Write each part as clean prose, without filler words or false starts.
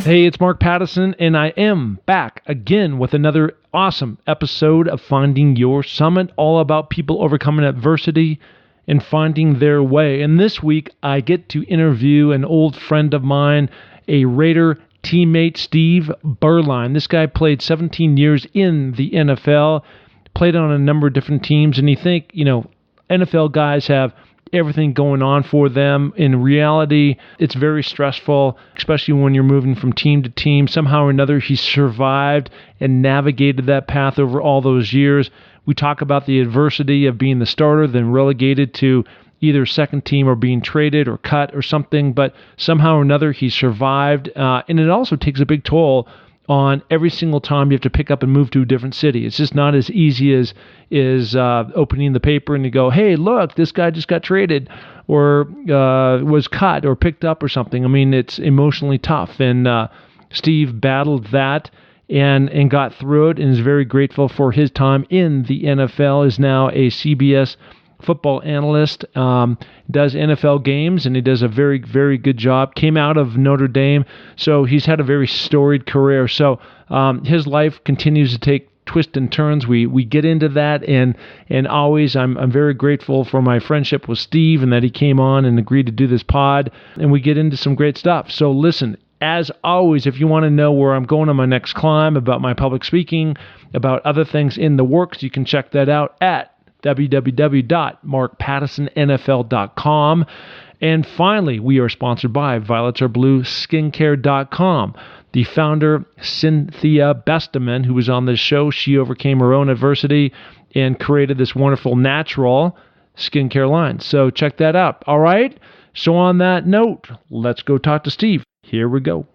Hey, it's Mark Pattison, and I am back again with another awesome episode of Finding Your Summit, all about people overcoming adversity and finding their way. And this week, I get to interview an old friend of mine, a Raider teammate, Steve Beuerlein. This guy played 17 years in the NFL, played on a number of different teams, and you think, NFL guys have everything going on for them. In reality, it's very stressful, especially when you're moving from team to team. Somehow or another, he survived and navigated that path over all those years. We talk about the adversity of being the starter, then relegated to either second team or being traded or cut or something, but somehow or another, he survived. And it also takes a big toll on every single time you have to pick up and move to a different city. It's just not as easy as opening the paper and you go, hey, look, this guy just got traded or was cut or picked up or something. I mean, it's emotionally tough. And Steve battled that and got through it and is very grateful for his time in the NFL, is now a CBS football analyst, does NFL games, and he does a very, very good job. Came out of Notre Dame, so he's had a very storied career. So his life continues to take twists and turns. We get into that, and always I'm very grateful for my friendship with Steve and that he came on and agreed to do this pod, and we get into some great stuff. So listen, as always, if you want to know where I'm going on my next climb, about my public speaking, about other things in the works, you can check that out at www.markpattisonnfl.com. And finally, we are sponsored by VioletAreBlueSkincare.com. The founder, Cynthia Bestaman, who was on this show, she overcame her own adversity and created this wonderful natural skincare line. So check that out. All right. So on that note, let's go talk to Steve. Here we go.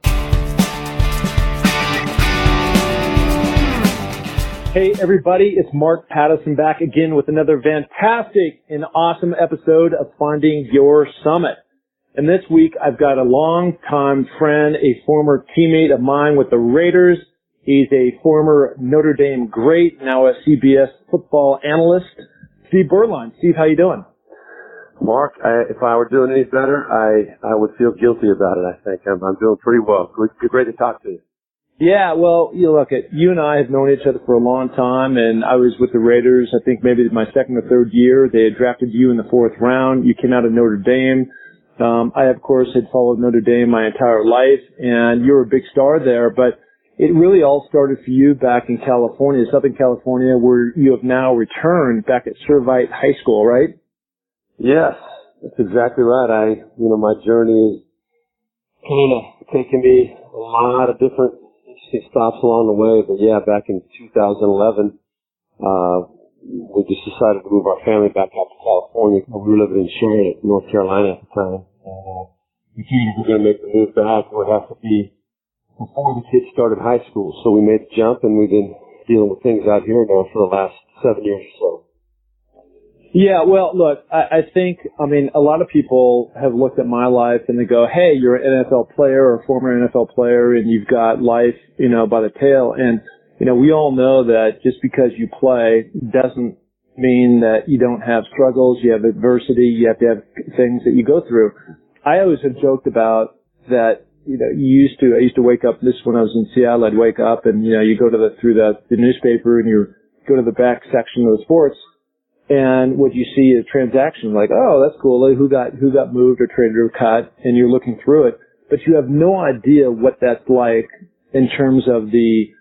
Hey everybody, it's Mark Pattison back again with another fantastic and awesome episode of Finding Your Summit. And this week I've got a long-time friend, a former teammate of mine with the Raiders. He's a former Notre Dame great, now a CBS football analyst, Steve Beuerlein. Steve, how you doing? Mark, if I were doing any better, I would feel guilty about it, I think. I'm doing pretty well. Great to talk to you. Yeah, well, you and I have known each other for a long time, and I was with the Raiders, I think maybe my second or third year. They had drafted you in the fourth round. You came out of Notre Dame. I, of course, had followed Notre Dame my entire life, and you were a big star there, but it really all started for you back in California, Southern California, where you have now returned back at Servite High School, right? Yes, that's exactly right. My journey is kind of taken me a lot of different stops along the way, but yeah, back in 2011, we just decided to move our family back out to California. We were living in Charlotte, North Carolina at the time. We figured if we're going to make the move back, it would have to be before the kids started high school. So we made the jump, and we've been dealing with things out here now for the last 7 years or so. Yeah, well, look, I think, a lot of people have looked at my life and they go, hey, you're an NFL player or a former NFL player and you've got life, by the tail. And, we all know that just because you play doesn't mean that you don't have struggles, you have adversity, you have to have things that you go through. I always have joked about that, I used to wake up, this when I was in Seattle, I'd wake up and, you go to through the newspaper and you go to the back section of the sports. And what you see is a transaction like, oh, that's cool. Who got moved or traded or cut, and you're looking through it, but you have no idea what that's like in terms of the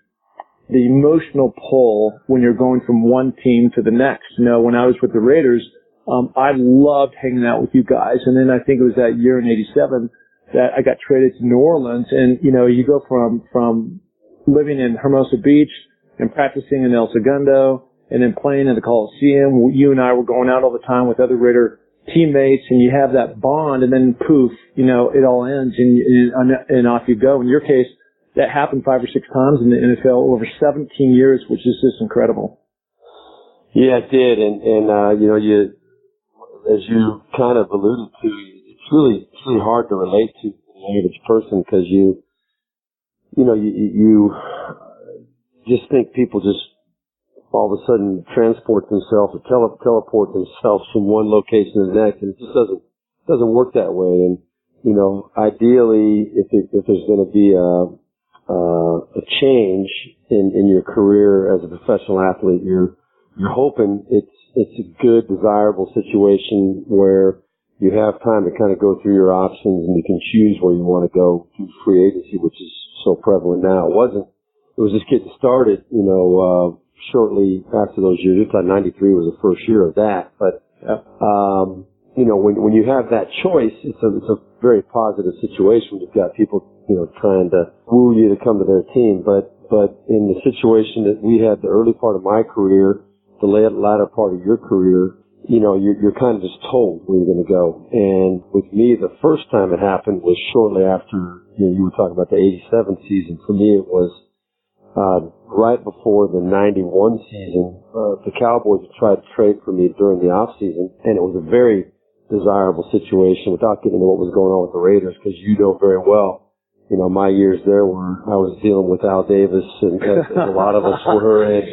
emotional pull when you're going from one team to the next. When I was with the Raiders, I loved hanging out with you guys, and then I think it was that year in '87 that I got traded to New Orleans, and you go from living in Hermosa Beach and practicing in El Segundo, and then playing in the Coliseum. You and I were going out all the time with other Raider teammates, and you have that bond, and then poof, it all ends, and off you go. In your case, that happened 5 or 6 times in the NFL over 17 years, which is just incredible. Yeah, it did, and you, as you kind of alluded to, it's really hard to relate to the average person because you just think people just all of a sudden transport themselves or teleport themselves from one location to the next, and it just doesn't work that way. And ideally, if there's going to be a change in your career as a professional athlete, you're hoping it's a good, desirable situation where you have time to kind of go through your options and you can choose where you want to go through free agency, which is so prevalent now. It was just getting started, shortly after those years. I thought 93 was the first year of that. But, when you have that choice, it's a very positive situation. You've got people, trying to woo you to come to their team. But in the situation that we had the early part of my career, the latter part of your career, you're kind of just told where you're going to go. And with me, the first time it happened was shortly after, you were talking about the 87 season. For me, it was right before the 91 season. The Cowboys tried to trade for me during the off season, and it was a very desirable situation without getting into what was going on with the Raiders, because you know very well, my years there were, I was dealing with Al Davis and as a lot of us were, and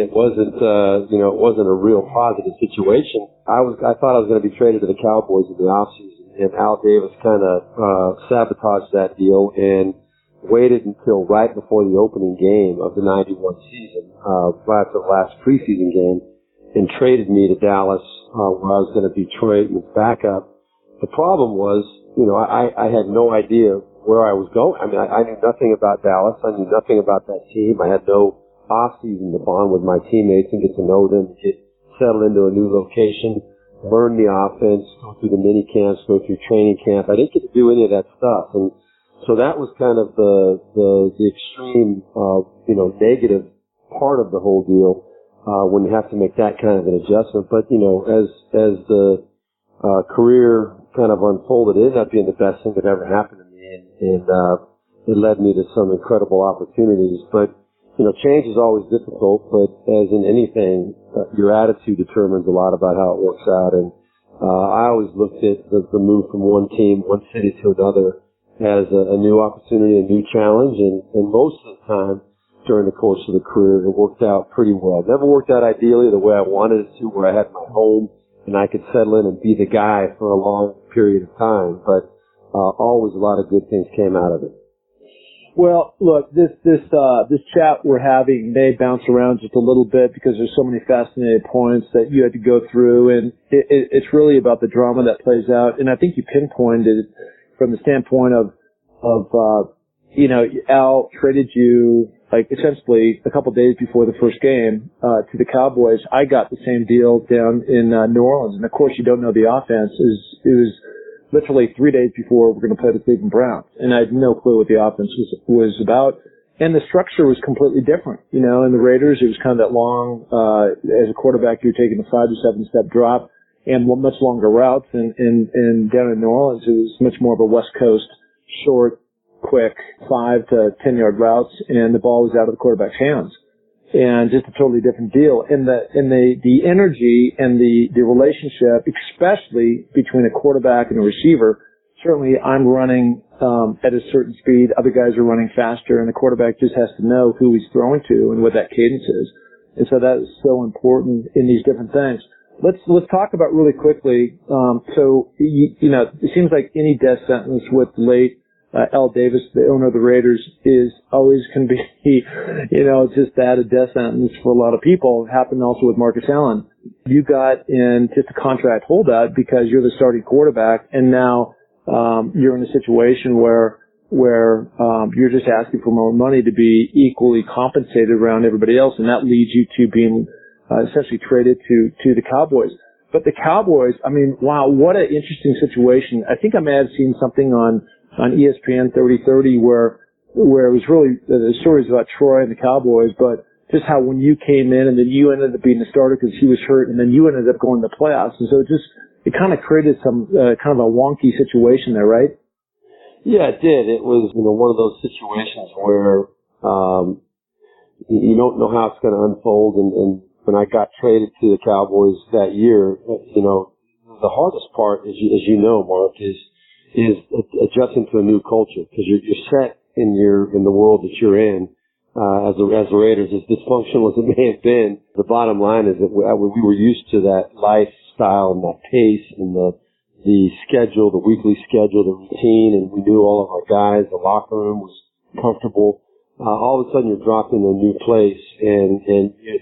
it wasn't, it wasn't a real positive situation. I thought I was going to be traded to the Cowboys in the offseason, and Al Davis kind of, sabotaged that deal and waited until right before the opening game of the 91 season, right after the last preseason game, and traded me to Dallas, where I was going to be Troy's backup. The problem was, I had no idea where I was going. I mean, I knew nothing about Dallas. I knew nothing about that team. I had no off-season to bond with my teammates and get to know them, get settled into a new location, learn the offense, go through the mini camps, go through training camp. I didn't get to do any of that stuff. And so that was kind of the extreme, negative part of the whole deal, when you have to make that kind of an adjustment. But, as the career kind of unfolded, it ended up being the best thing that ever happened to me. And it led me to some incredible opportunities. But, change is always difficult, but as in anything, your attitude determines a lot about how it works out. And I always looked at the move from one team, one city to another as a new opportunity, a new challenge. And most of the time during the course of the career, it worked out pretty well. It never worked out ideally the way I wanted it to, where I had my home and I could settle in and be the guy for a long period of time. But always a lot of good things came out of it. Well, look, this chat we're having may bounce around just a little bit because there's so many fascinating points that you had to go through, and it's really about the drama that plays out. And I think you pinpointed it from the standpoint of Al traded you like essentially a couple of days before the first game to the Cowboys. I got the same deal down in New Orleans, and of course you don't know the offense. It was literally 3 days before we're going to play the Cleveland Browns, and I had no clue what the offense was about. And the structure was completely different. In the Raiders, it was kind of that long, as a quarterback, you're taking a 5 to 7 step drop and much longer routes. And down in New Orleans, it was much more of a West Coast, short, quick, 5 to 10 yard routes, and the ball was out of the quarterback's hands. And just a totally different deal. And the energy and the relationship, especially between a quarterback and a receiver, certainly I'm running at a certain speed, other guys are running faster, and the quarterback just has to know who he's throwing to and what that cadence is. And so that is so important in these different things. Let's talk about really quickly. So it seems like any death sentence with late Al Davis, the owner of the Raiders, is always can be, just that, a death sentence for a lot of people. It happened also with Marcus Allen. You got in just a contract holdout because you're the starting quarterback, and now you're in a situation where you're just asking for more money to be equally compensated around everybody else, and that leads you to being essentially traded to the Cowboys. But the Cowboys, I mean, wow, what an interesting situation. I think I may have seen something on ESPN 3030 where it was really the stories about Troy and the Cowboys, but just how when you came in and then you ended up being the starter because he was hurt, and then you ended up going to the playoffs, and so it kind of created some kind of a wonky situation there, right? Yeah, it did. It was one of those situations where you don't know how it's going to unfold, and when I got traded to the Cowboys that year, the hardest part, as you know, Mark, is adjusting to a new culture, because you're set in the world that you're in. As the Raiders, as dysfunctional as it may have been, the bottom line is that we were used to that lifestyle and that pace and the the schedule, the weekly schedule, the routine, and we knew all of our guys. The locker room was comfortable. All of a sudden, you're dropped in a new place, and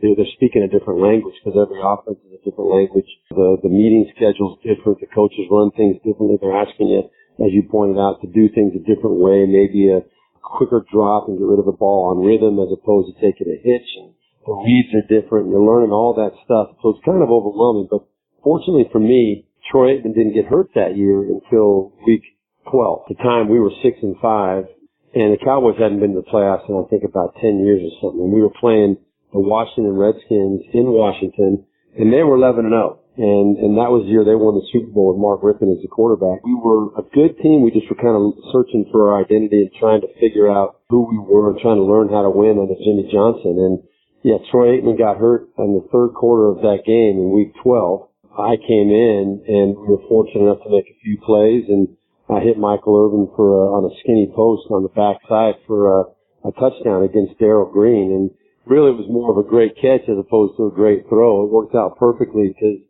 they're speaking a different language because every offense is a different language. The meeting schedule's different. The coaches run things differently. They're asking you, as you pointed out, to do things a different way, maybe a quicker drop and get rid of the ball on rhythm as opposed to taking a hitch. And the reads are different, and you're learning all that stuff. So it's kind of overwhelming. But fortunately for me, Troy Aikman didn't get hurt that year until week 12. At the time, we were 6-5. And the Cowboys hadn't been to the playoffs in, I think, about 10 years or something. And we were playing the Washington Redskins in Washington, and they were 11-0. And that was the year they won the Super Bowl with Mark Rippon as the quarterback. We were a good team. We just were kind of searching for our identity and trying to figure out who we were and trying to learn how to win under Jimmy Johnson. And, yeah, Troy Aikman got hurt in the third quarter of that game in week 12. I came in, and we were fortunate enough to make a few plays, and I hit Michael Irvin on a skinny post on the backside for a touchdown against Darryl Green. And really it was more of a great catch as opposed to a great throw. It worked out perfectly because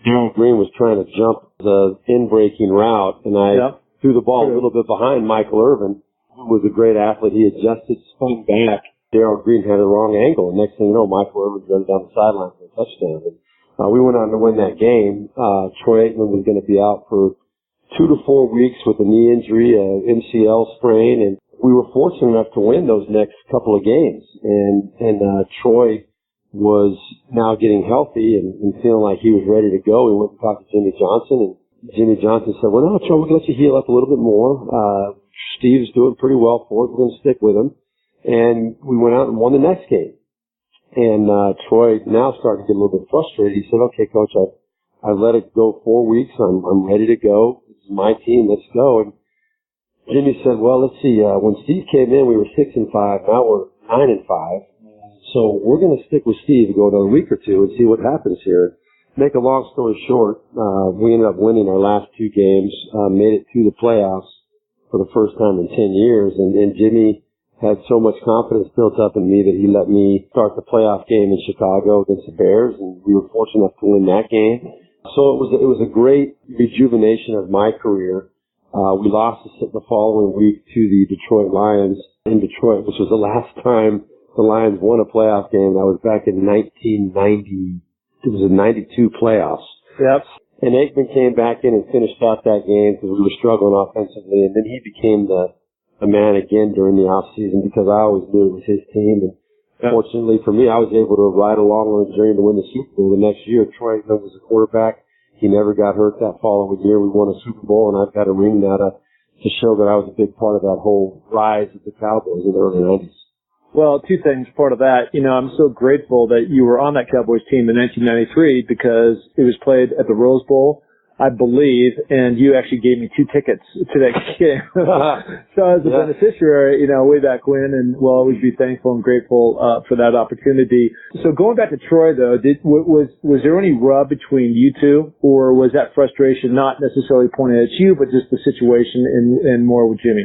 Darryl Green was trying to jump the in-breaking route, and I threw the ball a little bit behind Michael Irvin, who was a great athlete. He adjusted, spun back. Darryl Green had a wrong angle. And next thing you know, Michael Irvin's running down the sideline for a touchdown. And we went on to win that game. Troy Aikman was going to be out for 2 to 4 weeks with a knee injury, a MCL sprain, and we were fortunate enough to win those next couple of games. And Troy was now getting healthy and feeling like he was ready to go. We went and talked to Jimmy Johnson, and Jimmy Johnson said, well, no, Troy, we're going to let you heal up a little bit more. Steve's doing pretty well for us. We're going to stick with him. And we went out and won the next game. And Troy now started to get a little bit frustrated. He said, okay, Coach, I let it go 4 weeks. I'm ready to go. My team, let's go. And Jimmy said, well, let's see, when Steve came in, we were 6-5. Now we're 9-5. So we're going to stick with Steve and go another week or two and see what happens here. Make a long story short, we ended up winning our last 2 games, made it to the playoffs for the first time in 10 years. And Jimmy had so much confidence built up in me that he let me start the playoff game in Chicago against the Bears. And we were fortunate enough to win that game. So it was a great rejuvenation of my career. We lost the following week to the Detroit Lions in Detroit, which was the last time the Lions won a playoff game. That was back in 1990. It was a 92 playoffs. Yep. And Aikman came back in and finished out that game because we were struggling offensively. And then he became the man again during the offseason because I always knew it was his team. And fortunately for me, I was able to ride along on the journey to win the Super Bowl. The next year, Troy Aikman was the quarterback. He never got hurt that following year. We won a Super Bowl, and I've got a ring now to show that I was a big part of that whole rise of the Cowboys in the early 90s. Well, 2 things. Part of that, I'm so grateful that you were on that Cowboys team in 1993 because it was played at the Rose Bowl, I believe, and you actually gave me 2 tickets to that game. So as a beneficiary, way back when, and we'll always be thankful and grateful for that opportunity. So going back to Troy, though, was there any rub between you two, or was that frustration not necessarily pointed at you, but just the situation and more with Jimmy?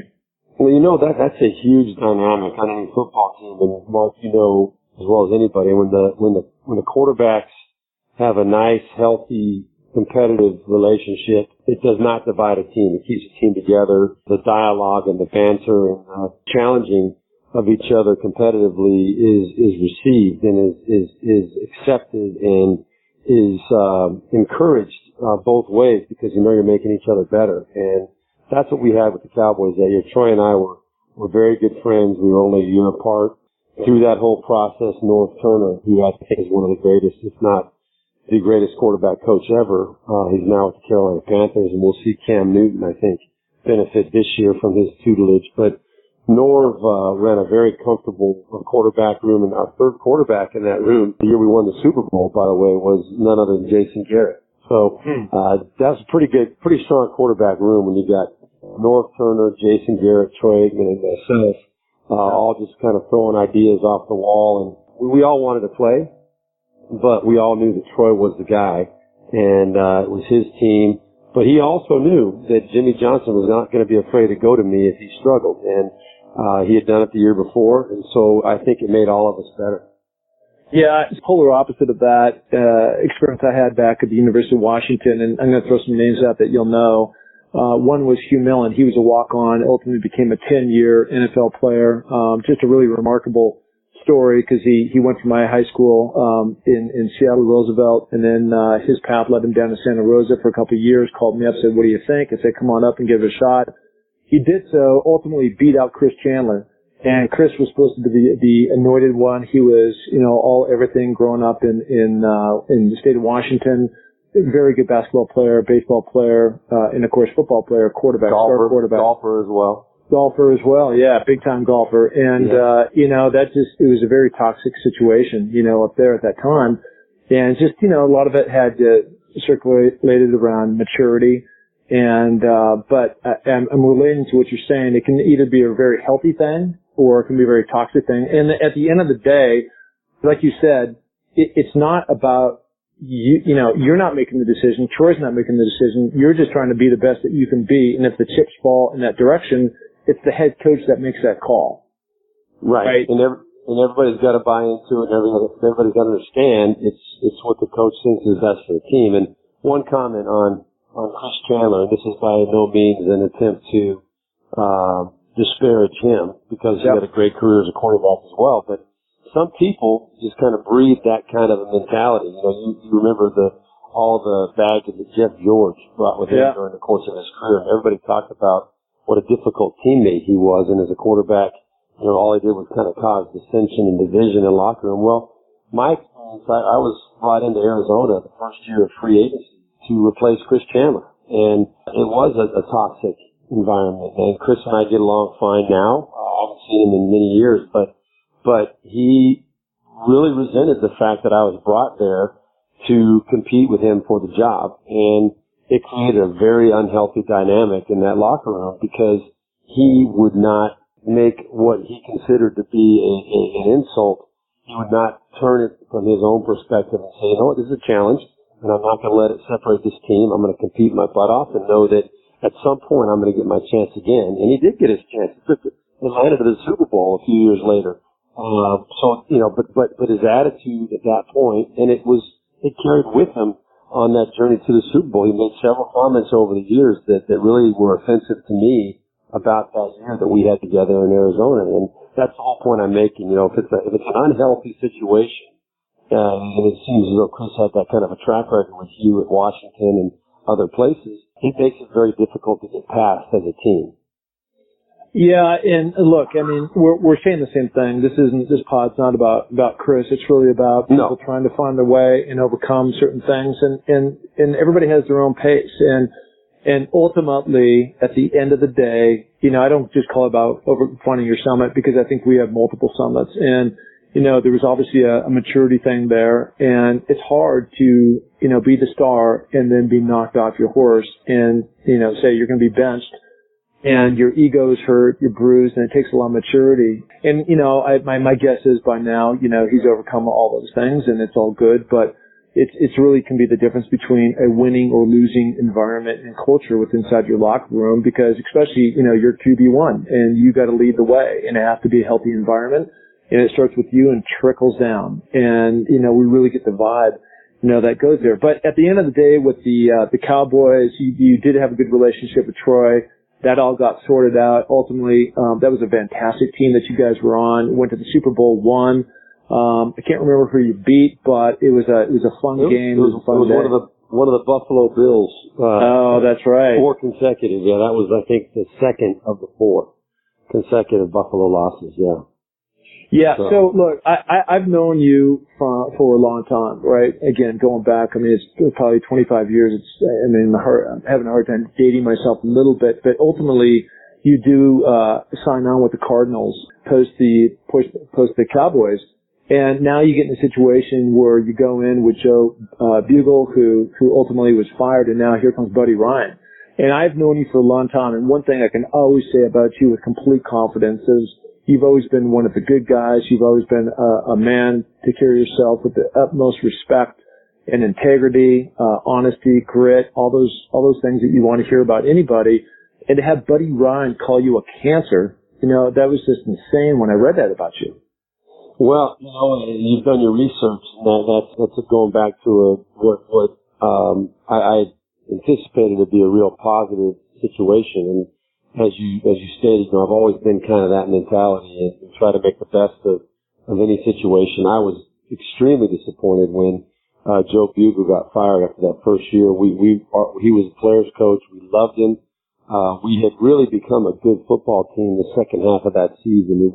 Well, that's a huge dynamic on any football team, and Mark, you know as well as anybody, when the quarterbacks have a nice, healthy, competitive relationship, it does not divide a team. It keeps a team together. The dialogue and the banter and challenging of each other competitively is received and is accepted and is encouraged both ways because you're making each other better. And that's what we had with the Cowboys that year. Troy and I were very good friends. We were only a year apart. Through that whole process, North Turner, who I think is one of the greatest, if not the greatest quarterback coach ever. He's now with the Carolina Panthers, and we'll see Cam Newton, I think, benefit this year from his tutelage. But Norv ran a very comfortable quarterback room, and our third quarterback in that room, the year we won the Super Bowl, by the way, was none other than Jason Garrett. So that's a pretty strong quarterback room when you got North Turner, Jason Garrett, Troy Aikman, and myself, all just kind of throwing ideas off the wall. And we all wanted to play, but we all knew that Troy was the guy, and it was his team. But he also knew that Jimmy Johnson was not going to be afraid to go to me if he struggled, and he had done it the year before, and so I think it made all of us better. Yeah, it's polar opposite of that experience I had back at the University of Washington, and I'm going to throw some names out that you'll know. One was Hugh Millen. He was a walk-on, ultimately became a 10-year NFL player. Just a really remarkable story because he went from my high school in Seattle Roosevelt, and then his path led him down to Santa Rosa for a couple of years, called me up, said, what do you think? I said, come on up and give it a shot. He did so, ultimately beat out Chris Chandler. And Chris was supposed to be the anointed one. He was, everything growing up in the state of Washington. Very good basketball player, baseball player, and of course football player, quarterback, star quarterback. Golfer as well. Golfer as well, yeah, big time golfer. And, it was a very toxic situation, up there at that time. And just, a lot of it had circulated around maturity. And, but I'm relating to what you're saying. It can either be a very healthy thing or it can be a very toxic thing. And at the end of the day, like you said, it's not about you're not making the decision. Troy's not making the decision. You're just trying to be the best that you can be. And if the chips fall in that direction, it's the head coach that makes that call. Right? And everybody's got to buy into it. And everybody's got to understand it's what the coach thinks is best for the team. And one comment on Chris Chandler, and this is by no means an attempt to disparage him because he had a great career as a quarterback as well. But some people just kind of breathe that kind of a mentality. You remember all the baggage that Jeff George brought with him during the course of his career. And everybody talked about what a difficult teammate he was, and as a quarterback, all he did was kind of cause dissension and division in the locker room. Well, my experience, I was brought into Arizona the first year of free agency to replace Chris Chandler, and it was a toxic environment. And Chris and I get along fine now. I haven't seen him in many years, but he really resented the fact that I was brought there to compete with him for the job, and it created a very unhealthy dynamic in that locker room because he would not make what he considered to be an insult. He would not turn it from his own perspective and say, this is a challenge, and I'm not going to let it separate this team. I'm going to compete my butt off and know that at some point I'm going to get my chance again. And he did get his chance. He took Atlanta to the Super Bowl a few years later. But his attitude at that point, and it carried with him on that journey to the Super Bowl. He made several comments over the years that really were offensive to me about that year that we had together in Arizona. And that's the whole point I'm making. If it's an unhealthy situation, and it seems as though Chris had that kind of a track record with you at Washington and other places, it makes it very difficult to get past as a team. Yeah, and look, I mean, we're saying the same thing. This pod's not about Chris. It's really about people trying to find their way and overcome certain things, and everybody has their own pace. And ultimately, at the end of the day, I don't just call it about finding your summit because I think we have multiple summits. And, there was obviously a maturity thing there, and it's hard to, be the star and then be knocked off your horse and, say you're going to be benched and your ego is hurt, you're bruised, and it takes a lot of maturity. And, my guess is by now, he's overcome all those things and it's all good, but it's really can be the difference between a winning or losing environment and culture within inside your locker room because especially, you're QB1 and you got to lead the way and it has to be a healthy environment. And it starts with you and trickles down. And, we really get the vibe, that goes there. But at the end of the day with the Cowboys, you did have a good relationship with Troy. That all got sorted out. Ultimately, that was a fantastic team that you guys were on. Went to the Super Bowl, won. I can't remember who you beat, but it was a fun game. It was a fun day. One of the Buffalo Bills. That's right. 4 consecutive. Yeah, that was, I think, the second of the 4 consecutive Buffalo losses. Yeah. Yeah, so look, I've known you for a long time, right? Again, going back, it's probably 25 years. I'm having a hard time dating myself a little bit, but ultimately, you do sign on with the Cardinals post the Cowboys, and now you get in a situation where you go in with Joe Bugle, who ultimately was fired, and now here comes Buddy Ryan. And I've known you for a long time, and one thing I can always say about you with complete confidence is you've always been one of the good guys. You've always been a man to carry yourself with the utmost respect and integrity, honesty, grit, all those things that you want to hear about anybody. And to have Buddy Ryan call you a cancer, that was just insane when I read that about you. Well, you've done your research, and that's going back to what I anticipated to be a real positive situation. And as you stated, I've always been kind of that mentality and try to make the best of any situation. I was extremely disappointed when Joe Bugel got fired after that first year. He was a player's coach. We loved him. We had really become a good football team the second half of that season.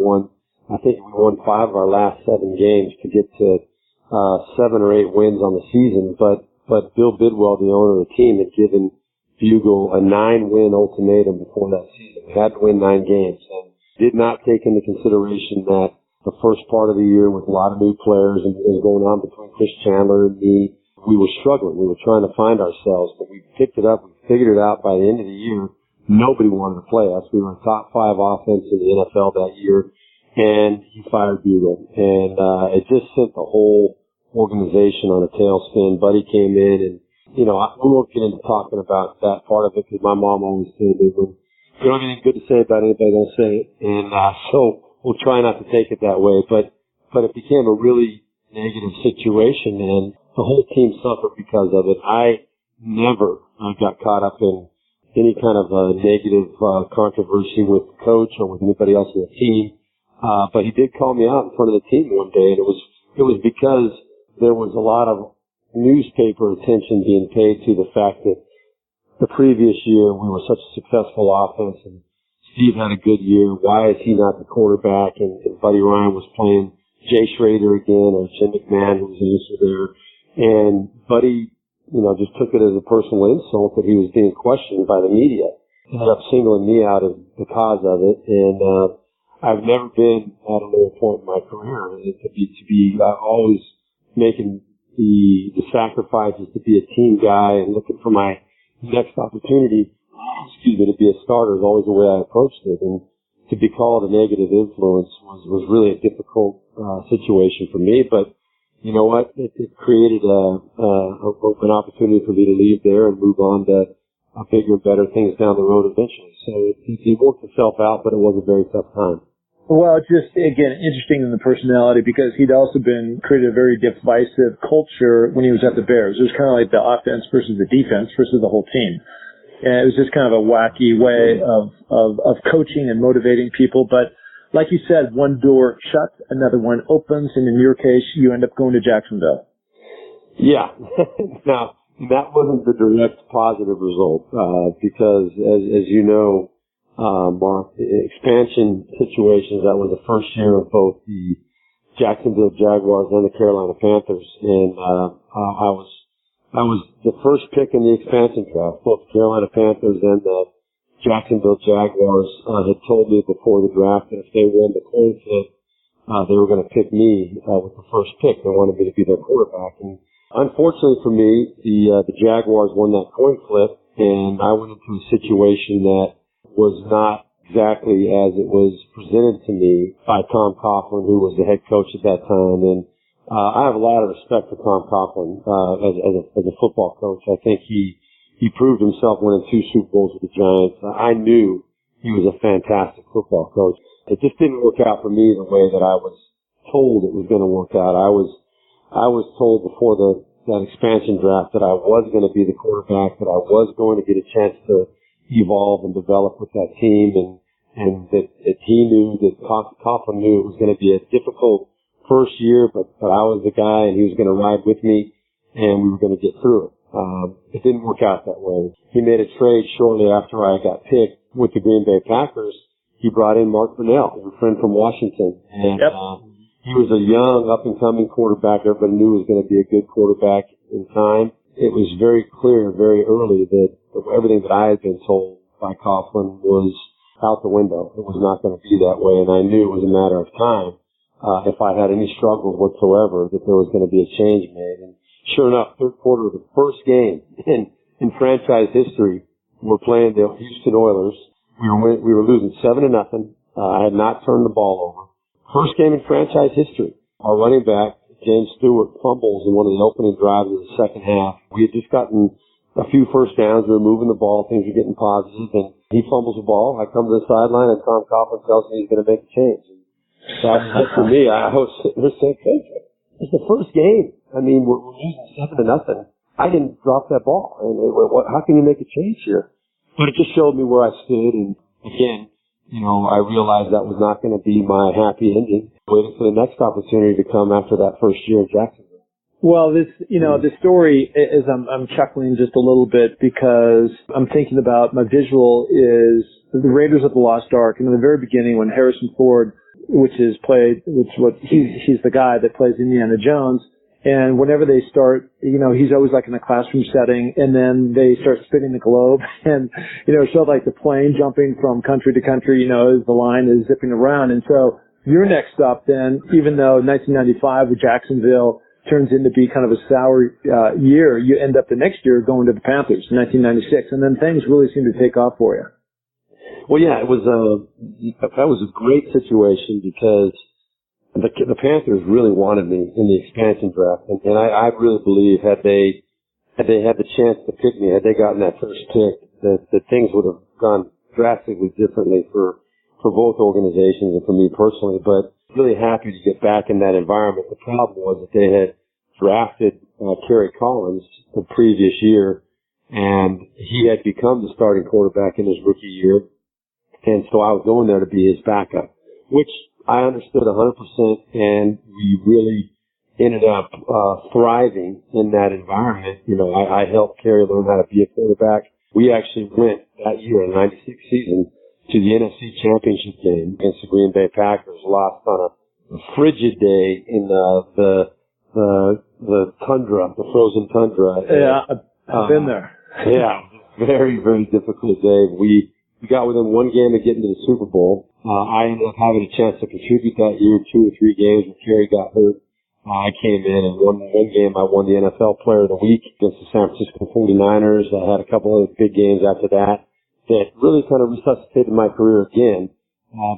I think we won 5 of our last 7 games to get to 7 or 8 wins on the season. But Bill Bidwell, the owner of the team, had given Bugel a 9-win ultimatum before that season. We had to win 9 games, and did not take into consideration that the first part of the year with a lot of new players and what was going on between Chris Chandler and me, we were struggling. We were trying to find ourselves, but we picked it up. We figured it out by the end of the year. Nobody wanted to play us. We were a top 5 offense in the NFL that year, and he fired Bugel. And it just sent the whole organization on a tailspin. Buddy came in, and, we won't get into talking about that part of it because my mom always said that when you don't have anything good to say about anybody, don't say it. And so we'll try not to take it that way. But it became a really negative situation, and the whole team suffered because of it. I never got caught up in any kind of negative controversy with the coach or with anybody else on the team. But he did call me out in front of the team one day, and it was because there was a lot of newspaper attention being paid to the fact that the previous year we were such a successful offense and Steve had a good year. Why is he not the quarterback? And Buddy Ryan was playing Jay Schroeder again, or Jim McMahon, who was also there. And Buddy, just took it as a personal insult that he was being questioned by the media. Ended up singling me out as the cause of it. And I've never been at a lower point in my career to be always making the sacrifices to be a team guy and looking for my next opportunity, to be a starter is always the way I approached it. And to be called a negative influence was really a difficult situation for me. But you know what? It created an opportunity for me to leave there and move on to bigger and better things down the road eventually. So it worked itself out, but it was a very tough time. Well, just, again, interesting in the personality because he'd also created a very divisive culture when he was at the Bears. It was kind of like the offense versus the defense versus the whole team. And it was just kind of a wacky way of coaching and motivating people. But like you said, one door shuts, another one opens, and in your case, you end up going to Jacksonville. Yeah. Now, that wasn't the direct positive result because, as you know, Mark, expansion situations, that was the first year of both the Jacksonville Jaguars and the Carolina Panthers. And I was the first pick in the expansion draft. Both the Carolina Panthers and the Jacksonville Jaguars had told me before the draft that if they won the coin flip, they were going to pick me with the first pick. They wanted me to be their quarterback. And unfortunately for me, the Jaguars won that coin flip, and I went into a situation that was not exactly as it was presented to me by Tom Coughlin, who was the head coach at that time. And I have a lot of respect for Tom Coughlin as a football coach. I think he proved himself winning 2 Super Bowls with the Giants. I knew he was a fantastic football coach. It just didn't work out for me the way that I was told it was going to work out. I was told before that expansion draft that I was going to be the quarterback, that I was going to get a chance to evolve and develop with that team, and that he knew, that Coughlin knew it was going to be a difficult first year, but I was the guy and he was going to ride with me and we were going to get through it. It didn't work out that way. He made a trade shortly after I got picked with the Green Bay Packers. He brought in Mark Brunell, a friend from Washington, and he was a young, up-and-coming quarterback. Everybody knew he was going to be a good quarterback in time. It was very clear very early that everything that I had been told by Coughlin was out the window. It was not going to be that way, and I knew it was a matter of time. If I had any struggles whatsoever, that there was going to be a change made. And sure enough, third quarter of the first game in franchise history, we're playing the Houston Oilers. We were losing 7-0. I had not turned the ball over. First game in franchise history. Our running back, James Stewart, fumbles in one of the opening drives of the second half. We had just gotten a few first downs. We were moving the ball. Things were getting positive, and he fumbles the ball. I come to the sideline, and Tom Coughlin tells me he's going to make a change. And So for me, I was sitting there saying, hey, it's the first game. I mean, we're losing 7-0. I didn't drop that ball. And how can you make a change here? But it just showed me where I stood. And again, I realized that was not going to be my happy ending. Waiting for the next opportunity to come after that first year in Jacksonville. Well, the story is, I'm chuckling just a little bit because I'm thinking about my visual is the Raiders of the Lost Ark. And in the very beginning, when Harrison Ford, he's the guy that plays Indiana Jones. And whenever they start, he's always like in a classroom setting, and then they start spinning the globe, and it showed like the plane jumping from country to country, as the line is zipping around. And so your next stop then, even though 1995 with Jacksonville turns into be kind of a sour year, you end up the next year going to the Panthers in 1996, and then things really seem to take off for you. Well, yeah, that was a great situation because the Panthers really wanted me in the expansion draft, and I really believe had they had the chance to pick me, had they gotten that first pick, that things would have gone drastically differently for both organizations and for me personally. But really happy to get back in that environment. The problem was that they had drafted Kerry Collins the previous year, and he had become the starting quarterback in his rookie year, and so I was going there to be his backup, which I understood 100%, and we really ended up thriving in that environment. I helped Kerry learn how to be a quarterback. We actually went that year, in the 96 season, to the NFC Championship game against the Green Bay Packers, lost on a frigid day in the tundra, the frozen tundra. Yeah, I've been there. Yeah, very, very difficult day. We got within one game of getting to the Super Bowl. I ended up having a chance to contribute that year, 2 or 3 games when Kerry got hurt. I came in and won one game. I won the NFL Player of the Week against the San Francisco 49ers. I had a couple other big games after that really kind of resuscitated my career again.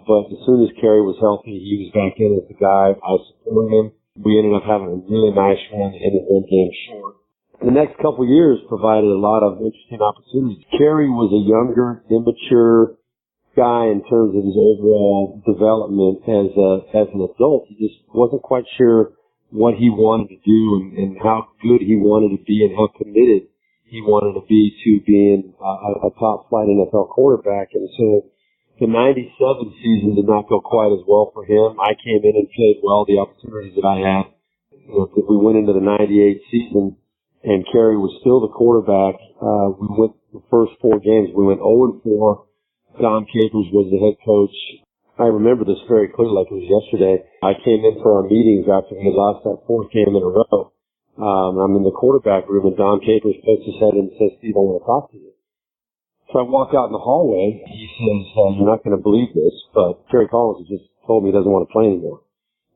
But as soon as Kerry was healthy, he was back in as the guy. I was supporting him. We ended up having a really nice run and ended one game short. The next couple of years provided a lot of interesting opportunities. Kerry was a younger, immature guy in terms of his overall development as an adult. He just wasn't quite sure what he wanted to do and how good he wanted to be and how committed he wanted to be to being a top flight NFL quarterback. And so the 97 season did not go quite as well for him. I came in and played well the opportunities that I had. We went into the 98 season and Kerry was still the quarterback. We went the first 4 games. We went 0-4. Don Capers was the head coach. I remember this very clearly, like it was yesterday. I came in for our meetings after we lost that 4th game in a row. I'm in the quarterback room, and Don Capers pokes his head in and says, "Steve, I want to talk to you." So I walk out in the hallway. He says, "You're not going to believe this, but Kerry Collins has just told me he doesn't want to play anymore.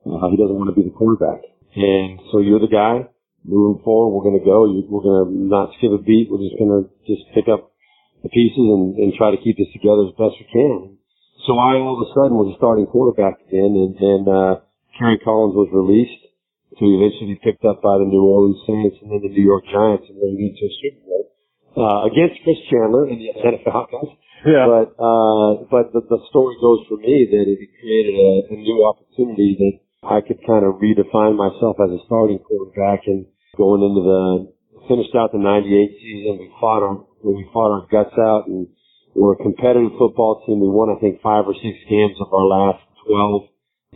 He doesn't want to be the quarterback. And so you're the guy. Moving forward, we're going to go. We're going to not skip a beat. We're just going to pick up the pieces and try to keep this together as best we can." So I all of a sudden was a starting quarterback again, and Kerry Collins was released to eventually be picked up by the New Orleans Saints and then the New York Giants and then lead to a Super Bowl against Chris Chandler and the Atlanta Falcons. Yeah. But the story goes for me that it created a new opportunity that I could kind of redefine myself as a starting quarterback. And going into finished out the 98 season, we fought our guts out, and we're a competitive football team. We won, I think, 5 or 6 games of our last 12,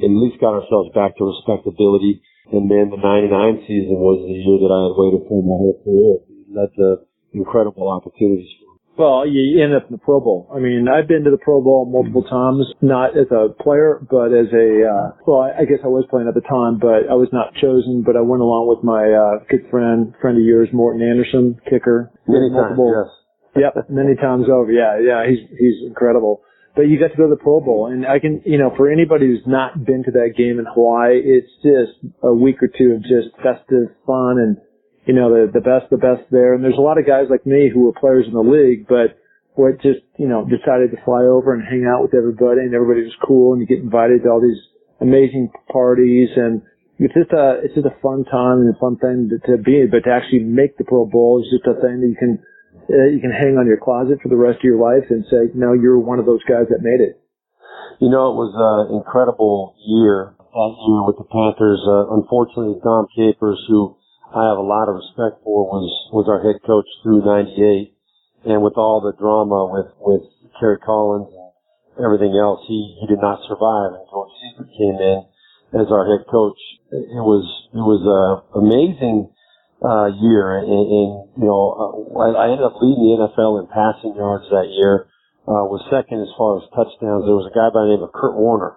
and at least got ourselves back to respectability. And then the 99 season was the year that I had waited for my whole career. It led to incredible opportunities for me. Well, you end up in the Pro Bowl. I mean, I've been to the Pro Bowl multiple times, not as a player, but as I guess I was playing at the time, but I was not chosen, but I went along with my good friend of yours, Morton Anderson, kicker. Many times, yes. Yep, many times over. Yeah, he's incredible. But you got to go to the Pro Bowl, and I can, for anybody who's not been to that game in Hawaii, it's just a week or two of just festive fun and, the best there. And there's a lot of guys like me who were players in the league, but were just, decided to fly over and hang out with everybody, and everybody was cool, and you get invited to all these amazing parties, and it's just a fun time and a fun thing to be in. But to actually make the Pro Bowl is just a thing that you can hang on your closet for the rest of your life and say, no, you're one of those guys that made it. You know, it was an incredible year. That year with the Panthers, unfortunately, Dom Capers, who I have a lot of respect for, was our head coach through '98, and with all the drama with Kerry Collins and everything else, he did not survive. And George Seifert came in as our head coach. It was a amazing year, and you know, I ended up leading the NFL in passing yards that year. Was second as far as touchdowns. There was a guy by the name of Kurt Warner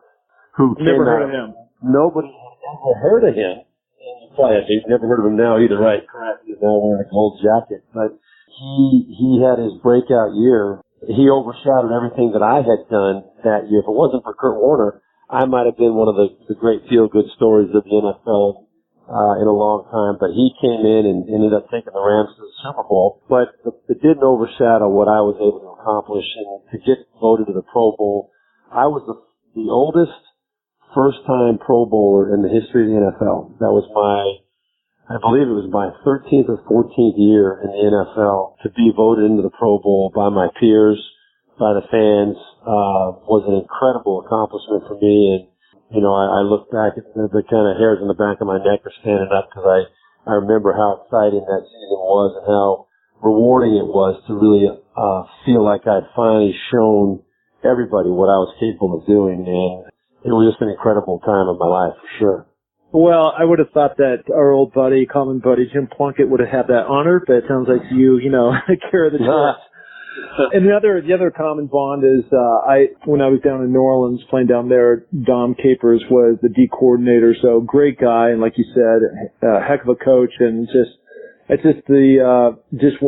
who never heard of him. Nobody had ever heard of him. You've never heard of him now either, right? Correct. He's now wearing a gold jacket. But he had his breakout year. He overshadowed everything that I had done that year. If it wasn't for Kurt Warner, I might have been one of the great feel-good stories of the NFL in a long time. But he came in and ended up taking the Rams to the Super Bowl. But it didn't overshadow what I was able to accomplish. And to get voted to the Pro Bowl, I was the oldest first-time Pro Bowler in the history of the NFL. That was I believe it was my 13th or 14th year in the NFL to be voted into the Pro Bowl by my peers, by the fans, was an incredible accomplishment for me. And, you know, I look back at the kind of hairs on the back of my neck are standing up because I remember how exciting that season was and how rewarding it was to really feel like I'd finally shown everybody what I was capable of doing. And it was just an incredible time of my life, for sure. Well, I would have thought that our old buddy, common buddy, Jim Plunkett would have had that honor, but it sounds like you carry the torch. And the other common bond is, when I was down in New Orleans playing down there, Dom Capers was the D coordinator, so great guy, and like you said, heck of a coach, and it's just the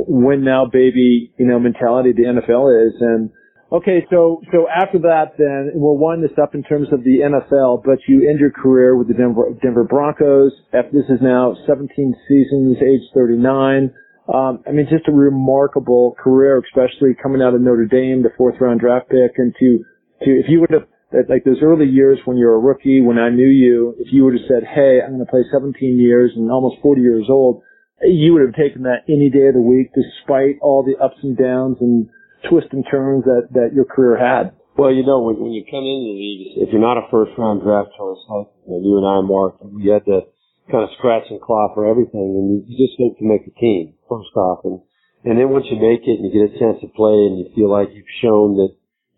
win now baby, mentality the NFL is. And okay, so after that, then we'll wind this up in terms of the NFL. But you end your career with the Denver Broncos. This is now 17 seasons, age 39. I mean, just a remarkable career, especially coming out of Notre Dame, the 4th round draft pick, and to if you would have, like those early years when you were a rookie, when I knew you, if you would have said, hey, I'm going to play 17 years and almost 40 years old, you would have taken that any day of the week, despite all the ups and downs and twists and turns that your career had. Well, when you come into the league, if you're not a first-round draft choice, like you and I, Mark, we had to kind of scratch and claw for everything, and you just hope to make a team, first off. And then once you make it and you get a chance to play and you feel like you've shown that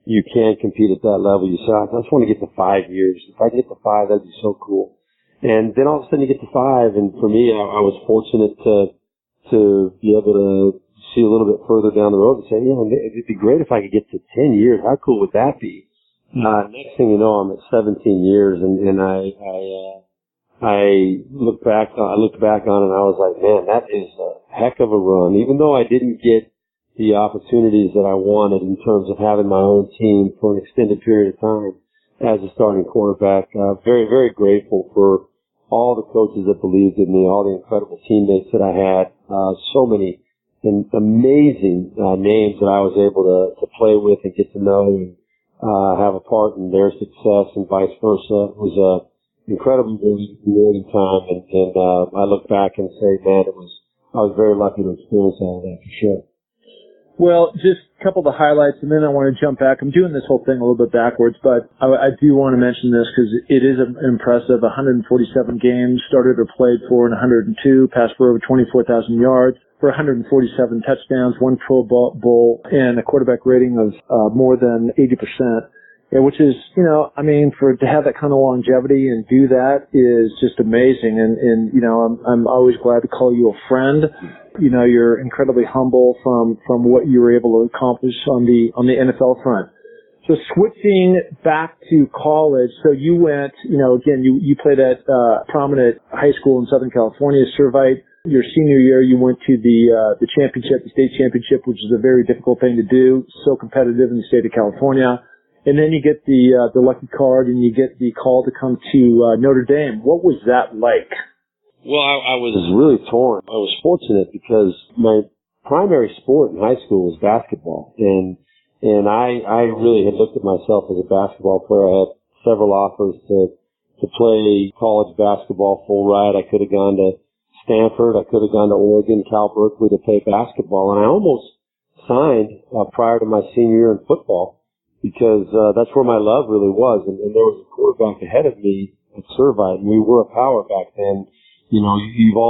you can compete at that level, you say, I just want to get to 5 years. If I get to 5, that'd be so cool. And then all of a sudden you get to 5, and for me, I was fortunate to be able to see a little bit further down the road and say, it'd be great if I could get to 10 years. How cool would that be? Next thing you know, I'm at 17 years, and I looked back on it and I was like, man, that is a heck of a run. Even though I didn't get the opportunities that I wanted in terms of having my own team for an extended period of time as a starting quarterback, very, very grateful for all the coaches that believed in me, all the incredible teammates that I had, so many and amazing names that I was able to play with and get to know and have a part in their success and vice versa. It was an incredibly rewarding time, and I look back and say, man, I was very lucky to experience all of that for sure. Well, just a couple of the highlights, and then I want to jump back. I'm doing this whole thing a little bit backwards, but I do want to mention this because it is impressive. 147 games, started or played for in 102, passed for over 24,000 yards, for 147 touchdowns, 1 Pro Bowl, and a quarterback rating of more than 80%. Yeah, which is, to have that kind of longevity and do that is just amazing. And I'm always glad to call you a friend. You're incredibly humble from what you were able to accomplish on the NFL front. So switching back to college, so you went, again, you played at prominent high school in Southern California, Servite. Your senior year, you went to the championship, the state championship, which is a very difficult thing to do, so competitive in the state of California. And then you get the lucky card and you get the call to come to Notre Dame. What was that like? Well, I was really torn. I was fortunate because my primary sport in high school was basketball. And I really had looked at myself as a basketball player. I had several offers to play college basketball full ride. I could have gone to Stanford. I could have gone to Oregon, Cal Berkeley to play basketball. And I almost signed prior to my senior year in football, because that's where my love really was. And there was a quarterback ahead of me at Servite, and we were a power back then. You know,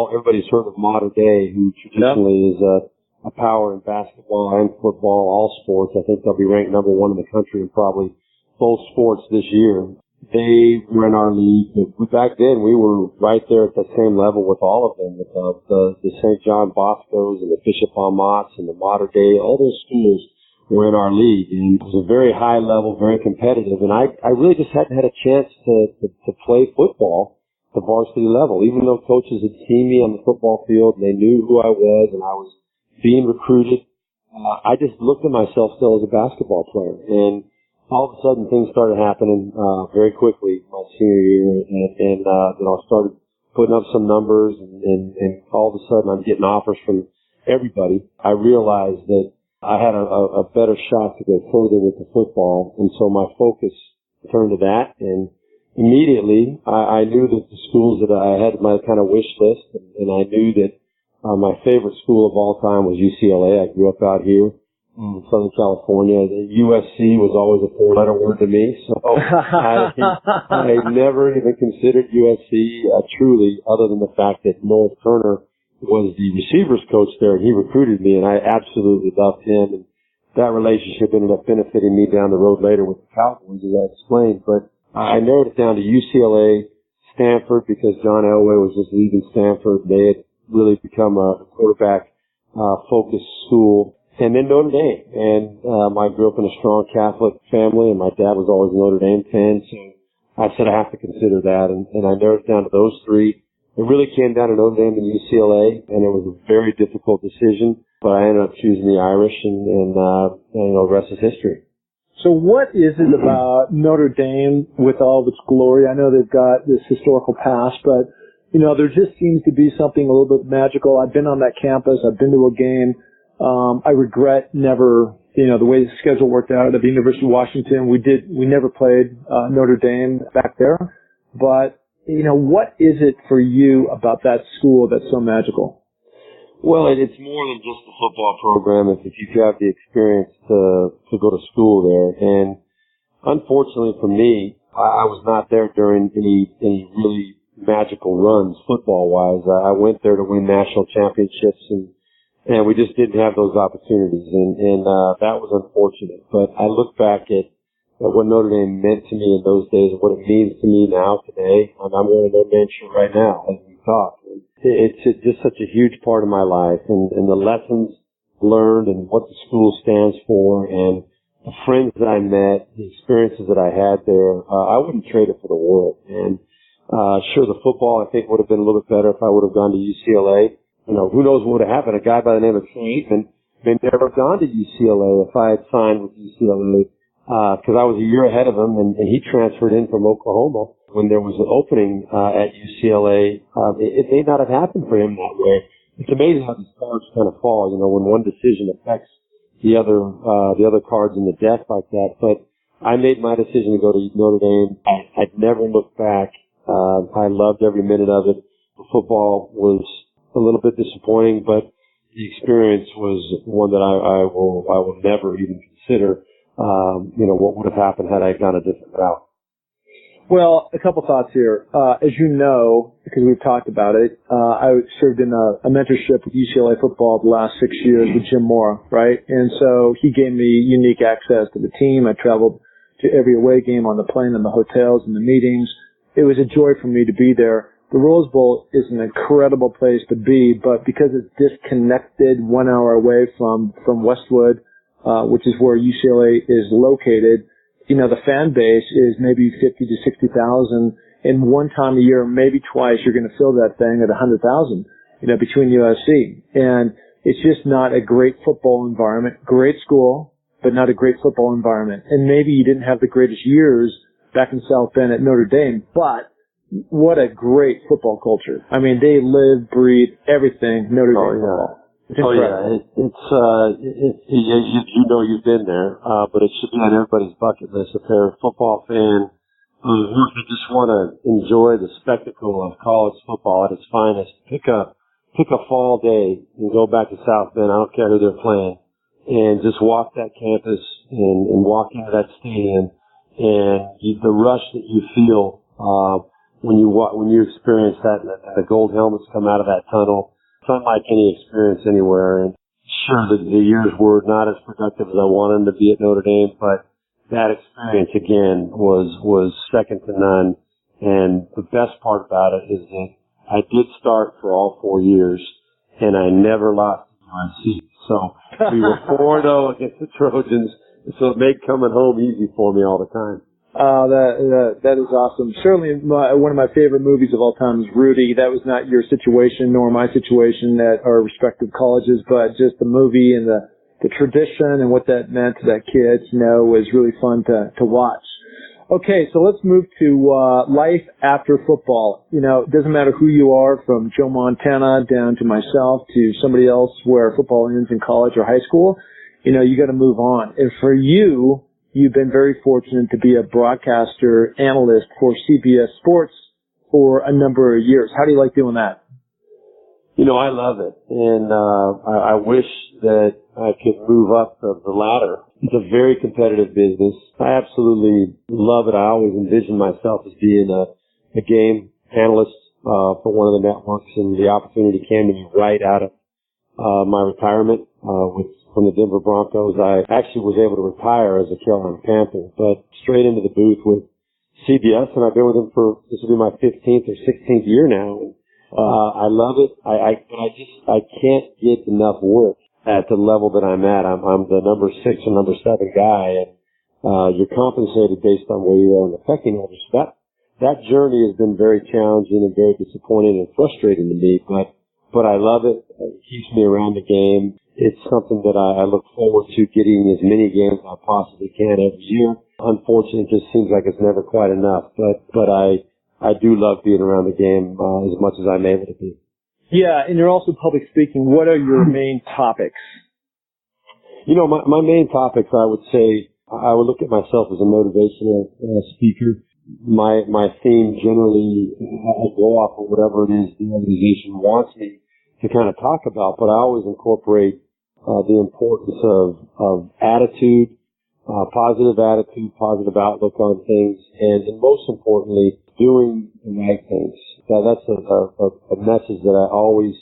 everybody's heard of Mater Dei, who traditionally is a power in basketball and football, all sports. I think they'll be ranked number one in the country in probably both sports this year. They were in our league. But back then, we were right there at the same level with all of them, with the St. John Boscos and the Bishop Amots and the Mater Dei. All those schools were in our league, and it was a very high level, very competitive. And I really just hadn't had a chance to play football at the varsity level, even though coaches had seen me on the football field and they knew who I was and I was being recruited. I just looked at myself still as a basketball player, and all of a sudden things started happening very quickly my senior year, and I started putting up some numbers, and all of a sudden I'm getting offers from everybody. I realized that I had a better shot to go further with the football, and so my focus turned to that, and immediately I knew that the schools that I had my kind of wish list, and I knew that my favorite school of all time was UCLA. I grew up out here in Southern California. USC was always a four-letter word to me, so I never even considered USC truly, other than the fact that North Turner was the receivers coach there, and he recruited me, and I absolutely loved him. And that relationship ended up benefiting me down the road later with the Cowboys, as I explained. But I narrowed it down to UCLA, Stanford, because John Elway was just leaving Stanford. They had really become a quarterback-focused school. And then Notre Dame. And I grew up in a strong Catholic family, and my dad was always a Notre Dame fan, so I said I have to consider that. And I narrowed it down to those three. It really came down to Notre Dame and UCLA, and it was a very difficult decision, but I ended up choosing the Irish, and the rest is history. So what is it about Notre Dame with all of its glory? I know they've got this historical past, but, you know, there just seems to be something a little bit magical. I've been on that campus. I've been to a game. I regret never, the way the schedule worked out at the University of Washington. We never played Notre Dame back there, but what is it for you about that school that's so magical? Well, it's more than just the football program. If you have the experience to go to school there, and unfortunately for me, I was not there during any really magical runs football wise. I went there to win national championships, and we just didn't have those opportunities, and that was unfortunate. But I look back at what Notre Dame meant to me in those days and what it means to me now today. I'm wearing a Notre Dame shirt right now as we talk. It's just such a huge part of my life, and the lessons learned and what the school stands for and the friends that I met, the experiences that I had there, I wouldn't trade it for the world. And sure, the football I think would have been a little bit better if I would have gone to UCLA. Who knows what would have happened. A guy by the name of Troy Aikman may never have gone to UCLA if I had signed with UCLA. Because I was a year ahead of him, and he transferred in from Oklahoma when there was an opening at UCLA. It may not have happened for him that way. It's amazing how these cards kind of fall, when one decision affects the other cards in the deck like that. But I made my decision to go to Notre Dame. I'd never looked back. I loved every minute of it. The football was a little bit disappointing, but the experience was one that I will never even consider. What would have happened had I gone a different route? Well, a couple thoughts here. As you know, because we've talked about it, I served in a mentorship with UCLA football the last 6 years with Jim Mora, right? And so he gave me unique access to the team. I traveled to every away game on the plane and the hotels and the meetings. It was a joy for me to be there. The Rose Bowl is an incredible place to be, but because it's disconnected 1 hour away from Westwood, which is where UCLA is located, the fan base is maybe 50 to 60,000, and one time a year, maybe twice, you're going to fill that thing at 100,000, between USC. And it's just not a great football environment. Great school, but not a great football environment. And maybe you didn't have the greatest years back in South Bend at Notre Dame, but what a great football culture. I mean, they live, breathe, everything Notre Dame football. It's incredible. You've been there, but it should be on everybody's bucket list. If they're a football fan who just want to enjoy the spectacle of college football at its finest, pick a fall day and go back to South Bend. I don't care who they're playing, and just walk that campus and walk into that stadium, and the rush that you feel when you experience that, and the gold helmets come out of that tunnel. It's unlike any experience anywhere. And sure, the years were not as productive as I wanted them to be at Notre Dame, but that experience again was second to none. And the best part about it is that I did start for all 4 years, and I never lost UNC. So we were 4-0 against the Trojans, so it made coming home easy for me all the time. That is awesome. Certainly one of my favorite movies of all time is Rudy. That was not your situation nor my situation at our respective colleges, but just the movie and the tradition and what that meant to that kid, was really fun to watch. Okay, so let's move to life after football. It doesn't matter who you are, from Joe Montana down to myself to somebody else where football ends in college or high school. You got to move on. And for you, you've been very fortunate to be a broadcaster analyst for CBS Sports for a number of years. How do you like doing that? I love it. And I wish that I could move up the ladder. It's a very competitive business. I absolutely love it. I always envisioned myself as being a game analyst for one of the networks, and the opportunity came to me right out of my retirement from the Denver Broncos. I actually was able to retire as a Carolina Panther, but straight into the booth with CBS, and I've been with them this will be my 15th or 16th year now. And, I love it. I can't get enough work at the level that I'm at. I'm the number 6 or number 7 guy, and you're compensated based on where you are in the pecking order. So that journey has been very challenging and very disappointing and frustrating to me, but I love it. It keeps me around the game. It's something that I look forward to, getting as many games as I possibly can every year. Unfortunately, it just seems like it's never quite enough, but I do love being around the game as much as I'm able to be. Yeah, and you're also public speaking. What are your main topics? My main topics, I would say, I would look at myself as a motivational speaker. My theme generally, I go off of whatever it is the organization wants me to kind of talk about, but I always incorporate the importance of attitude, positive attitude, positive outlook on things, and most importantly, doing the right things. That's a message that I always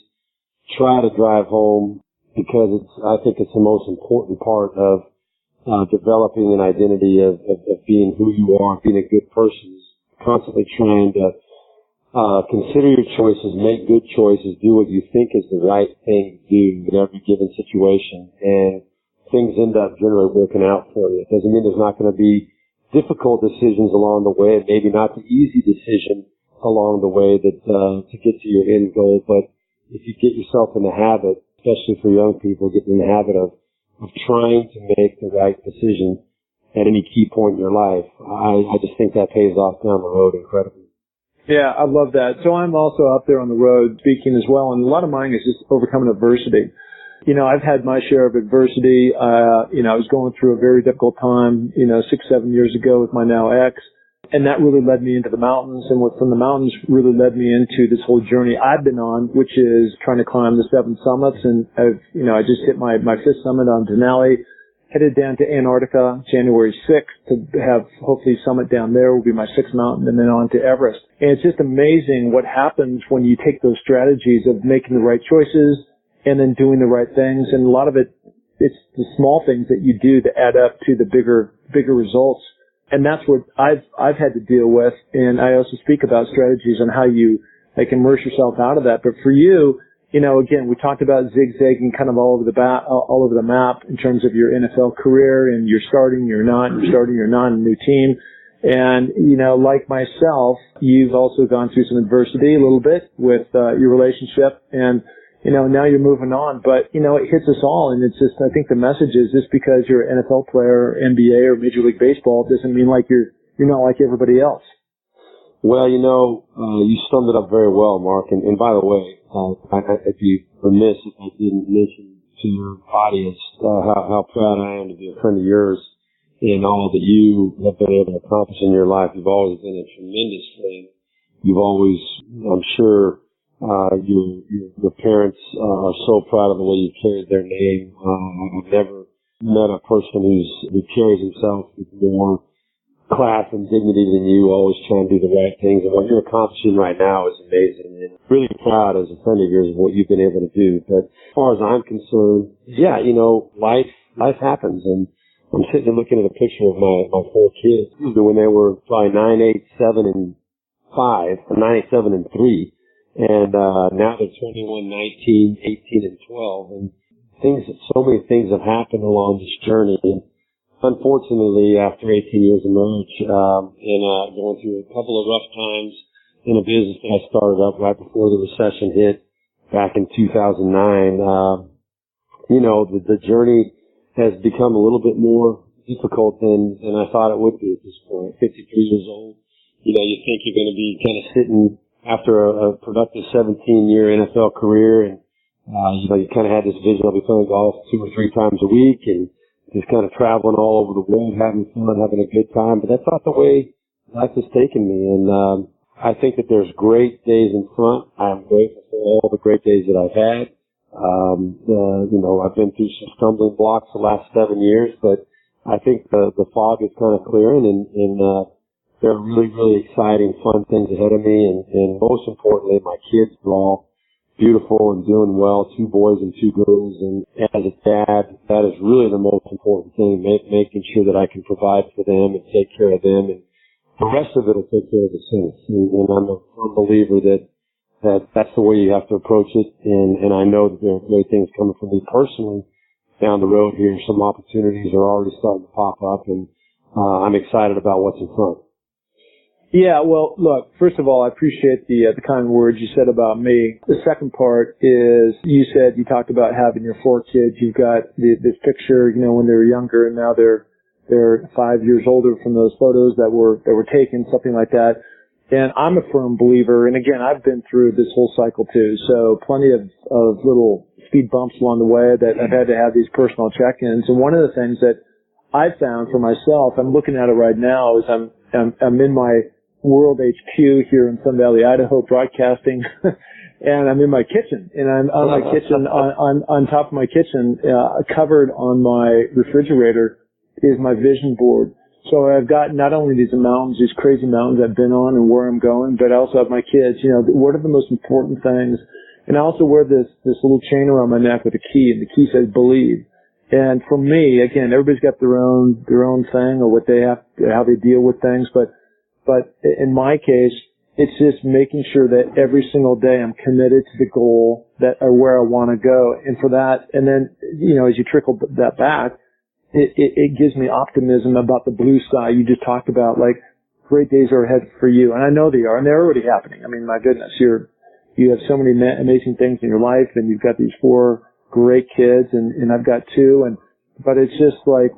try to drive home, because I think it's the most important part of developing an identity of being who you are, being a good person, constantly trying to consider your choices, make good choices, do what you think is the right thing to do in every given situation, and things end up generally working out for you. It doesn't mean there's not going to be difficult decisions along the way, and maybe not the easy decision along the way that to get to your end goal. But if you get yourself in the habit, especially for young people, getting in the habit of trying to make the right decision at any key point in your life, I just think that pays off down the road incredibly. Yeah, I love that. So I'm also out there on the road speaking as well, and a lot of mine is just overcoming adversity. I've had my share of adversity. I was going through a very difficult time, 6-7 years ago with my now ex, and that really led me into the mountains, and from the mountains really led me into this whole journey I've been on, which is trying to climb the 7 summits. And I just hit my 5th summit on Denali, headed down to Antarctica January 6th to have hopefully summit down there will be my 6th mountain, and then on to Everest. And it's just amazing what happens when you take those strategies of making the right choices and then doing the right things. And a lot of it's the small things that you do to add up to the bigger results. And that's what I've had to deal with. And I also speak about strategies on how you immerse yourself out of that. But for you, again, we talked about zigzagging kind of all over the map in terms of your NFL career, and you're starting, you're not, a new team. And, like myself, you've also gone through some adversity a little bit with your relationship, and now you're moving on, but, it hits us all. And it's just, I think the message is, just because you're an NFL player, NBA, or Major League Baseball doesn't mean like you're not like everybody else. Well, you summed it up very well, Mark. And by the way, I'd be remiss if I didn't mention to your audience how proud I am to be a friend of yours in all that you have been able to accomplish in your life. You've always been a tremendous friend. You've always, I'm sure, your parents are so proud of the way you carried their name. I've met a person who carries himself with more class and dignity than you, always trying to do the right things. And what you're accomplishing right now is amazing. And really proud as a friend of yours of what you've been able to do. But as far as I'm concerned, yeah, life happens. And I'm sitting there looking at a picture of my 4 kids when they were probably 9, 8, 7, and 5, or 9, 8, 7, and 3. And now they're 21, 19, 18, and 12. And so many things have happened along this journey. And unfortunately, after 18 years of marriage, and going through a couple of rough times in a business that I started up right before the recession hit back in 2009, the journey has become a little bit more difficult than I thought it would be at this point. 53 years old. You think you're going to be kind of sitting after a productive 17-year NFL career, and you kind of had this vision of playing golf 2 or 3 times a week and just kind of traveling all over the world, having fun, having a good time. But that's not the way life has taken me. And I think that there's great days in front. I'm grateful for all the great days that I've had. I've been through some stumbling blocks the last 7 years, but I think the fog is kind of clearing, and there are really, really exciting, fun things ahead of me. And most importantly, my kids are all beautiful and doing well, 2 boys and 2 girls. And as a dad, that is really the most important thing, making sure that I can provide for them and take care of them. And the rest of it will take care of itself. And I'm a firm believer that's the way you have to approach it. And I know that there are great things coming from me personally down the road here. Some opportunities are already starting to pop up, and I'm excited about what's in front. Yeah, well, look, first of all, I appreciate the kind words you said about me. The second part is you talked about having your 4 kids. You've got this picture, when they were younger, and now they're 5 years older from those photos that were taken, something like that. And I'm a firm believer, and again, I've been through this whole cycle too, so plenty of little speed bumps along the way that I've had to have these personal check-ins. And one of the things that I found for myself, I'm looking at it right now, is I'm in my World HQ here in Sun Valley, Idaho, broadcasting, and I'm in my kitchen, and I'm on my kitchen, on top of my kitchen, covered on my refrigerator is my vision board. So I've got not only these mountains, these crazy mountains I've been on and where I'm going, but I also have my kids. What are the most important things? And I also wear this little chain around my neck with a key, and the key says believe. And for me, again, everybody's got their own thing or what they have, how they deal with things, but in my case, it's just making sure that every single day I'm committed to the goal that or where I want to go. And for that, and then, as you trickle that back, it gives me optimism about the blue sky you just talked about. Like, great days are ahead for you. And I know they are, and they're already happening. I mean, my goodness, you have so many amazing things in your life, and you've got these 4 great kids, and I've got 2, but it's just like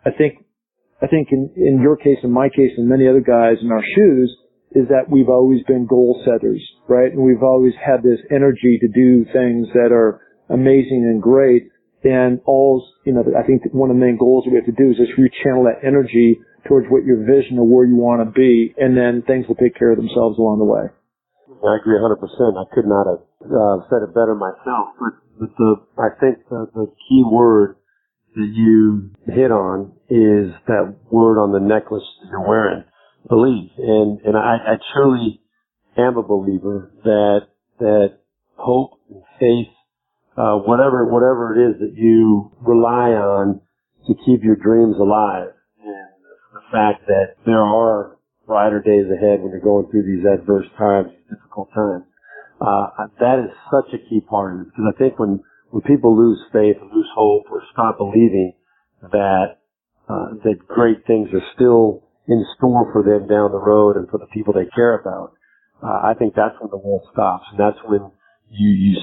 I think in your case, in my case, and many other guys in our shoes, is that we've always been goal setters, right? And we've always had this energy to do things that are amazing and great. And I think that one of the main goals that we have to do is just rechannel that energy towards what your vision or where you want to be, and then things will take care of themselves along the way. I agree 100%. I could not have said it better myself. But I think the key word that you hit on is that word on the necklace that you're wearing, believe. And I truly am a believer that hope and faith, whatever it is that you rely on to keep your dreams alive, and the fact that there are brighter days ahead when you're going through these adverse times, difficult times, that is such a key part of it. Because I think when people lose faith, lose hope, or stop believing that great things are still in store for them down the road and for the people they care about, I think that's when the world stops, and that's when you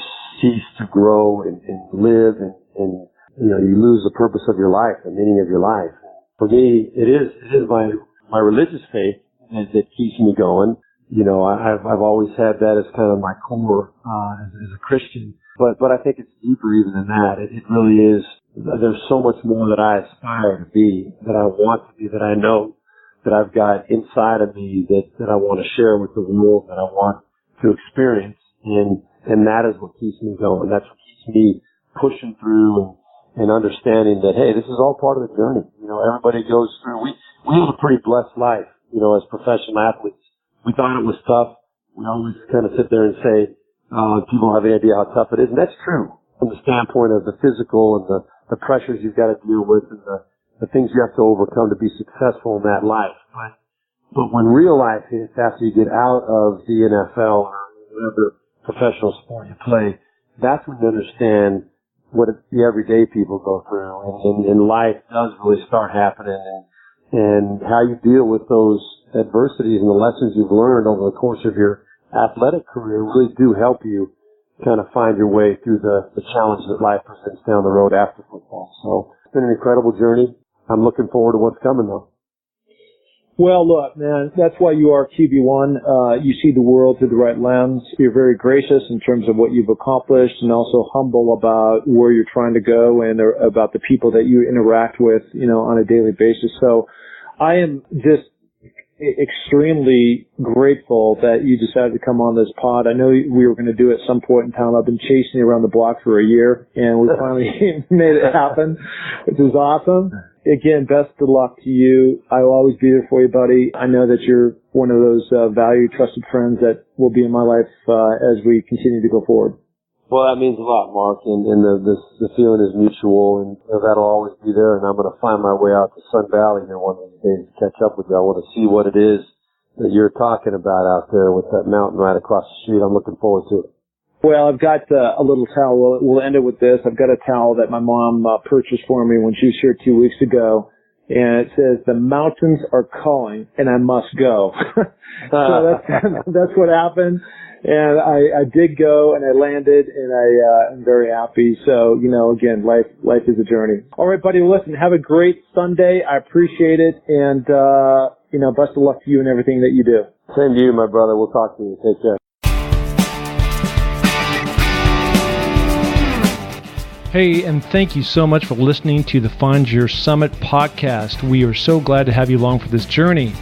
cease to grow and live, and you lose the purpose of your life, the meaning of your life. For me, it is my religious faith that keeps me going. I've always had that as kind of my core as a Christian. But I think it's deeper even than that. It really is. There's so much more that I aspire to be, that I want to be, that I know that I've got inside of me that I want to share with the world, that I want to experience. And that is what keeps me going. That's what keeps me pushing through and understanding that, hey, this is all part of the journey. Everybody goes through. We have a pretty blessed life, as professional athletes. We thought it was tough. We always kind of sit there and say, people don't have any idea how tough it is. And that's true from the standpoint of the physical and the pressures you've got to deal with and the things you have to overcome to be successful in that life. But when real life hits after you get out of the NFL or whatever professional sport you play, that's when you understand what the everyday people go through, and life does really start happening, and how you deal with those adversities and the lessons you've learned over the course of your athletic career really do help you kind of find your way through the challenge that life presents down the road after football. So it's been an incredible journey. I'm looking forward to what's coming, though. Well, look, man, that's why you are QB1. You see the world through the right lens. You're very gracious in terms of what you've accomplished and also humble about where you're trying to go and about the people that you interact with, on a daily basis. So I am just extremely grateful that you decided to come on this pod. I know we were going to do it at some point in time. I've been chasing you around the block for a year, and we finally made it happen, which is awesome. Again, best of luck to you. I will always be there for you, buddy. I know that you're one of those valued, trusted friends that will be in my life as we continue to go forward. Well, that means a lot, Mark, and the feeling is mutual, and that'll always be there, and I'm going to find my way out to Sun Valley here one of these days to catch up with you. I want to see what it is that you're talking about out there with that mountain right across the street. I'm looking forward to it. Well, I've got a little towel. We'll end it with this. I've got a towel that my mom purchased for me when she was here 2 weeks ago, and it says, "The mountains are calling, and I must go." So that's what happened. And I did go, and I landed, and I am very happy. So, again, life is a journey. All right, buddy, listen, have a great Sunday. I appreciate it, and, best of luck to you and everything that you do. Same to you, my brother. We'll talk to you. Take care. Hey, and thank you so much for listening to the Find Your Summit podcast. We are so glad to have you along for this journey.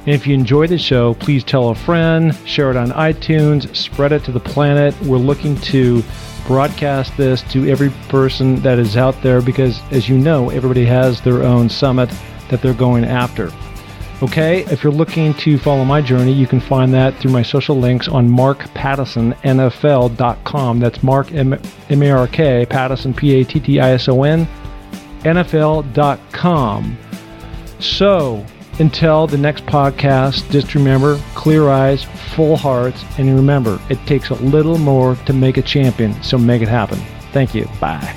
And if you enjoy the show, please tell a friend, share it on iTunes, spread it to the planet. We're looking to broadcast this to every person that is out there because, as you know, everybody has their own summit that they're going after. Okay, if you're looking to follow my journey, you can find that through my social links on markpattisonnfl.com. That's Mark, M-A-R-K, Pattison, P-A-T-T-I-S-O-N, NFL.com. So, until the next podcast, just remember, clear eyes, full hearts, and remember, it takes a little more to make a champion, so make it happen. Thank you. Bye.